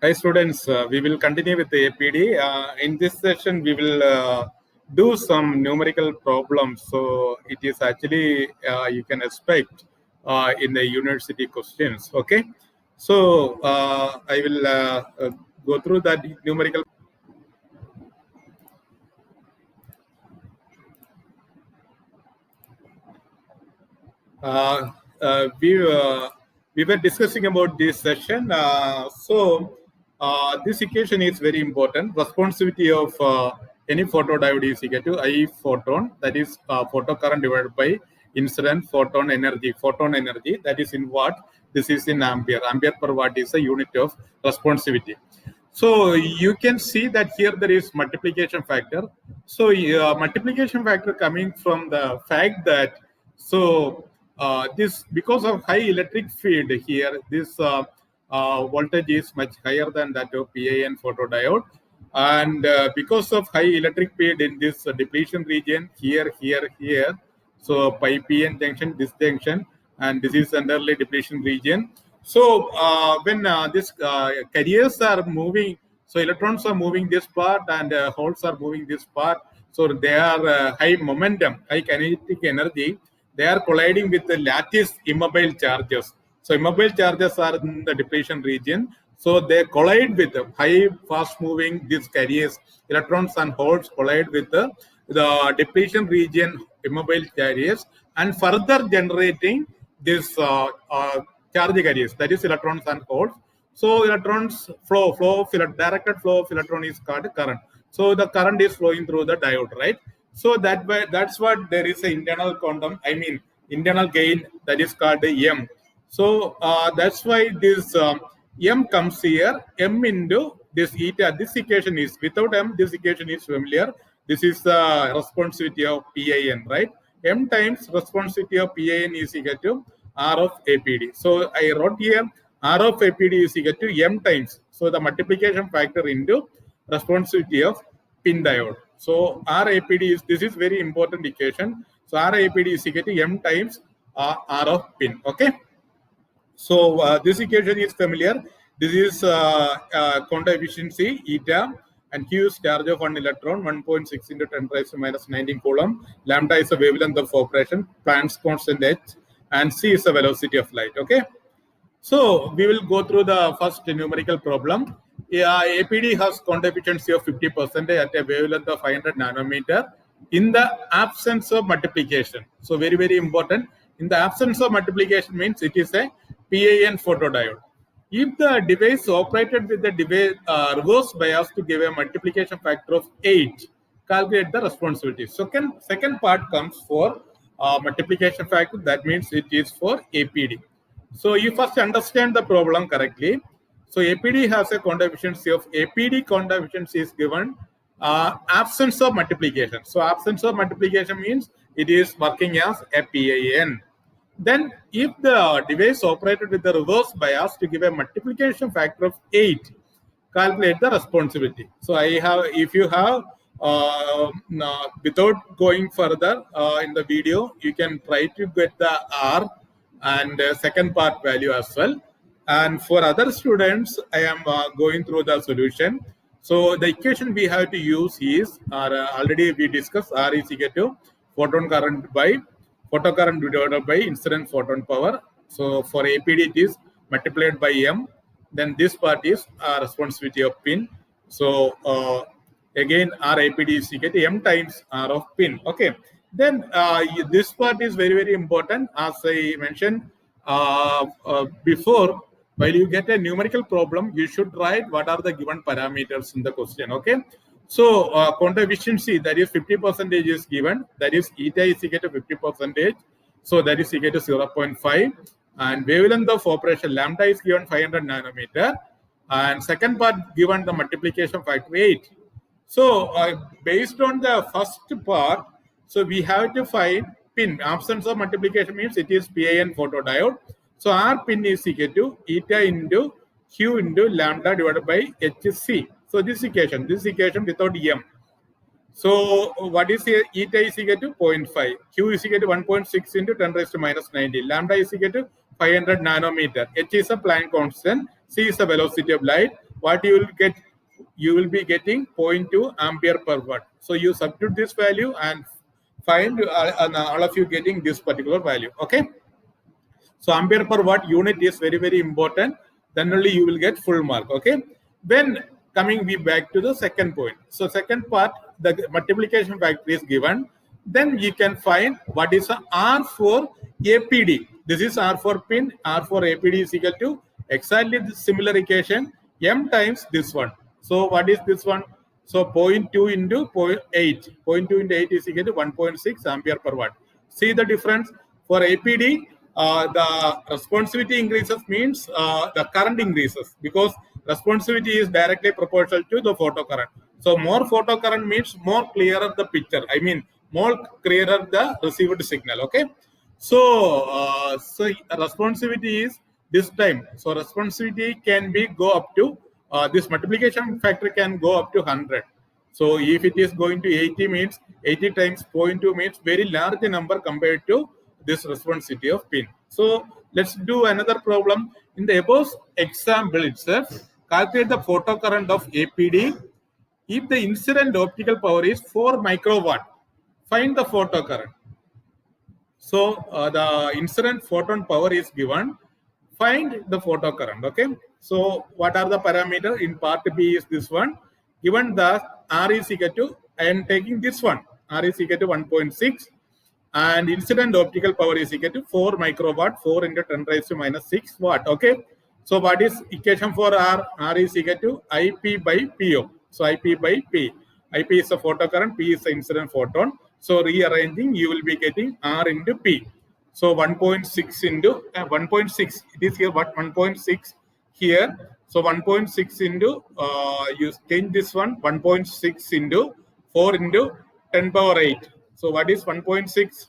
Hi students, we will continue with the APD. In this session, we will do some numerical problems. So it is actually, you can expect in the university questions, okay? So I will go through that numerical. Uh, uh, we, uh, we were discussing about this session. This equation is very important. Responsivity of any photodiode is equal to I photon, that is photocurrent divided by incident photon energy. Photon energy, that is in watt. This is in ampere. Ampere per watt is a unit of responsivity. So you can see that here there is multiplication factor. So multiplication factor coming from the fact that this because of high electric field here, this voltage is much higher than that of PIN photodiode, and because of high electric field in this depletion region here, so pi PN junction, this junction, and this is underly depletion region. So when this carriers are moving, so electrons are moving this part and holes are moving this part. So they are high momentum, high kinetic energy. They are colliding with the lattice immobile charges. So immobile charges are in the depletion region. So they collide with the high fast moving these carriers. Electrons and holes collide with the depletion region immobile carriers and further generating this charge carriers, that is electrons and holes. So electrons directed flow of electron is called current. So the current is flowing through the diode, right? So that's what there is an internal quantum, I mean internal gain, that is called M. So that's why this M comes here, M into this eta. This equation is without M, this equation is familiar. This is the responsivity of PIN, right? M times responsivity of PIN is equal to R of APD. So I wrote here R of APD is equal to M times. So the multiplication factor into responsivity of PIN diode. So RAPD is, this is very important equation. So RAPD is equal to M times R of PIN. Okay. So this equation is familiar. This is quantum efficiency eta, and Q is charge of one electron, 1.6 into 10 raised to minus 19 coulomb. Lambda is the wavelength of operation, Planck's constant h, and C is the velocity of light. Okay. So we will go through the first numerical problem. APD has quantum efficiency of 50% at a wavelength of 500 nanometer in the absence of multiplication. So very, very important. In the absence of multiplication means it is a PIN photodiode. If the device operated with the device reverse bias to give a multiplication factor of 8, calculate the responsivity. Second part comes for multiplication factor. That means it is for APD. So you first understand the problem correctly. So APD has a quantum efficiency of APD quantum efficiency is given absence of multiplication. So absence of multiplication means it is working as a PIN. Then if the device operated with the reverse bias to give a multiplication factor of 8, calculate the responsivity. So if you have without going further in the video, you can try to get the R and second part value as well. And for other students, I am going through the solution. So the equation we have to use is, already we discussed, R is equal to photon current by photocurrent divided by incident photon power. So for APD it is multiplied by M. Then this part is responsivity of PIN. So again RAPD is equal to M times R of PIN. Okay. Then this part is very, very important. As I mentioned before, while you get a numerical problem, you should write what are the given parameters in the question. Okay. So quantum efficiency, that is 50% is given. That is eta is equal to 50%. So that is equal to 0.5. And wavelength of operation lambda is given 500 nanometer. And second part given the multiplication factor 8. So based on the first part, so we have to find PIN. Absence of multiplication means it is PIN photodiode. So our PIN is equal to eta into Q into lambda divided by HC. So this equation without M. So what is here? Eta is equal to 0.5. Q is equal to 1.6 into 10 raised to minus 90. Lambda is equal to 500 nanometer. H is a Planck constant. C is the velocity of light. what you will get? You will be getting 0.2 ampere per watt. So you substitute this value and find all of you getting this particular value. Okay. So ampere per watt unit is very, very important. Then only you will get full mark. Okay. Then coming we back to the second point. So second part, the multiplication factor is given. Then you can find what is a R for APD. This is R for pin. R for APD is equal to exactly the similar equation M times this one. So what is this one? So 0.2 into 0.8. 0.2 into 8 is equal to 1.6 ampere per watt. See the difference for APD. The responsivity increases means the current increases because responsivity is directly proportional to the photocurrent. So more photocurrent means more clearer the picture. I mean more clearer the received signal. Okay. So so responsivity is this time. So responsivity can be go up to this multiplication factor can go up to 100. So if it is going to 80 means 80 times 0.2 means very large number compared to this responsivity of pin. So let's do another problem. In the above example itself, calculate the photocurrent of APD. If the incident optical power is 4 microwatt, find the photocurrent. So the incident photon power is given. Find the photocurrent. Okay. So what are the parameters? In part B is this one. Given the R is equal to, I am taking this one. R is equal to 1.6. And incident optical power is equal to 4 microwatt, 4 into 10 raised to minus 6 watt. Okay. So what is equation for R? R is equal to IP by PO. So IP by P. IP is the photocurrent, P is the incident photon. So rearranging, you will be getting R into P. So 1.6 into 1.6. It is here what 1.6 here. So 1.6 into you change this one 1.6 into 4 into 10 power 8. So what is 1.6?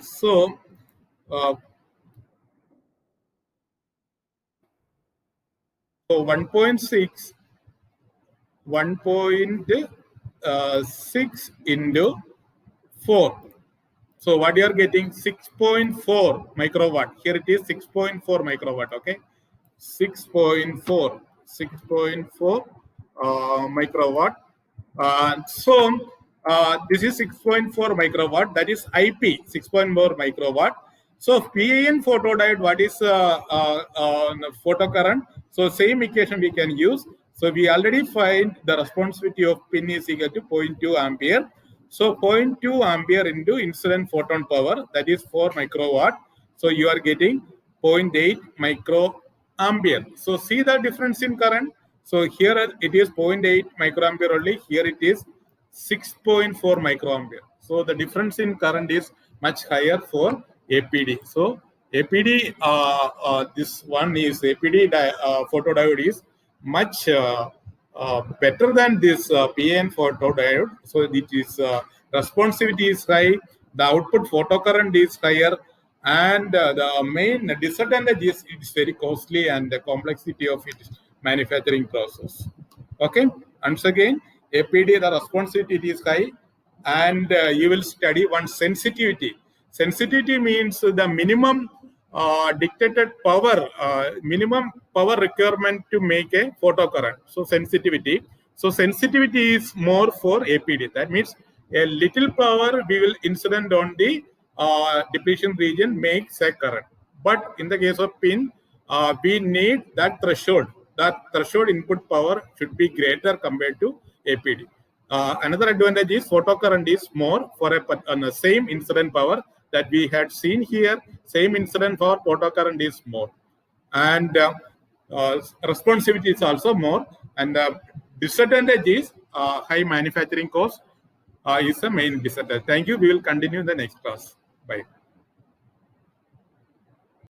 So 1.6 1.6 into 4. So what you are getting 6.4 microwatt. Here it is 6.4 microwatt. Okay, 6.4 microwatt. So this is 6.4 microwatt. That is IP 6.4 microwatt. So PIN photodiode, what is photocurrent? So same equation we can use. So we already find the responsivity of pin is equal to 0.2 ampere. So 0.2 ampere into incident photon power, that is 4 microwatt. So you are getting 0.8 microampere. So see the difference in current. So here it is 0.8 microampere only. Here it is 6.4 microampere. So the difference in current is much higher for APD. So APD, this one is APD photodiode is much better than this PN photodiode. So it is responsivity is high, the output photocurrent is higher, and the main disadvantage is it's very costly and the complexity of its manufacturing process. Okay, once again, APD the responsivity is high, and you will study one sensitivity. Sensitivity means the minimum dictated power, minimum power requirement to make a photocurrent. So sensitivity. So sensitivity is more for APD. That means a little power we will incident on the depletion region makes a current. But in the case of pin, we need that threshold. That threshold input power should be greater compared to APD. Another advantage is photocurrent is more for a same incident power that we had seen here. Same incident power, photocurrent is more, and responsivity is also more. And disadvantage is high manufacturing cost is the main disadvantage. Thank you. We will continue in the next class. Bye.